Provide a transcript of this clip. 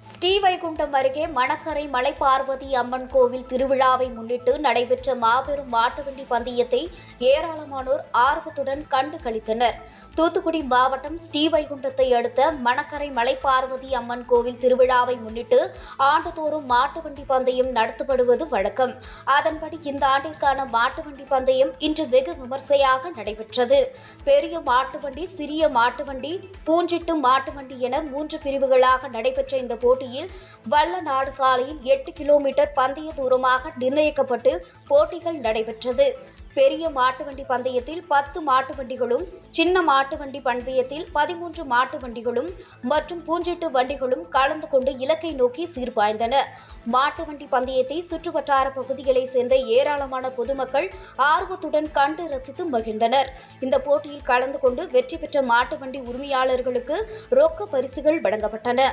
ஸ்ரீவைகுண்டம் அருகே மணக்கரை மலைப்பார்வதி அம்மன் கோவில் திருவிழாவை முன்னிட்டு நடைபெற்ற மாபெரும் மாட்டுவண்டி பந்தயத்தை ஏராளமானோர் ஆர்வத்துடன் கண்டு களித்தனர். தூத்துக்குடி மாவட்டம் ஸ்ரீவைகுண்டத்தை அடுத்த மணக்கரை மலைப்பார்வதி அம்மன் கோவில் திருவிழாவை முன்னிட்டு ஆண்டுதோறும் மாட்டுவண்டி பந்தயம் நடத்தப்படுவது வழக்கம். அதன்படி இந்த ஆண்டிற்கான மாட்டுவண்டி பந்தயம் இன்று வெகு விமர்சையாக நடைபெற்றது. பெரிய மாட்டுவண்டி, சிறிய மாட்டுவண்டி, பூஞ்சிட்டு மாட்டுவண்டி என 3 பிரிவுகளாக நடைபெற்ற இந்த போட்டியில் வல்லநாடு சாலையில் 8 கிலோமீட்டர் பந்தய தூரமாக நிர்ணயிக்கப்பட்டு போட்டிகள் நடைபெற்றது. பெரிய மாட்டுவண்டி பந்தயத்தில் 10 மாட்டுவண்டிகளும், சின்ன மாட்டுவண்டி பந்தயத்தில் 13 மாட்டுவண்டிகளும் மற்றும் பூஞ்சிட்டு வண்டிகளும் கலந்து கொண்டு இலக்கை நோக்கி சீர்பாய்ந்தன. மாட்டுவண்டி பந்தயத்தை சுற்றுவட்டார பகுதிகளைச் சேர்ந்த ஏராளமான பொதுமக்கள் ஆர்வத்துடன் கண்டு ரசித்து மகிழ்ந்தனர். இந்த போட்டியில் கலந்து கொண்டு வெற்றி பெற்ற மாட்டுவண்டி உரிமையாளர்களுக்கு ரொக்க பரிசுகள் வழங்கப்பட்டன.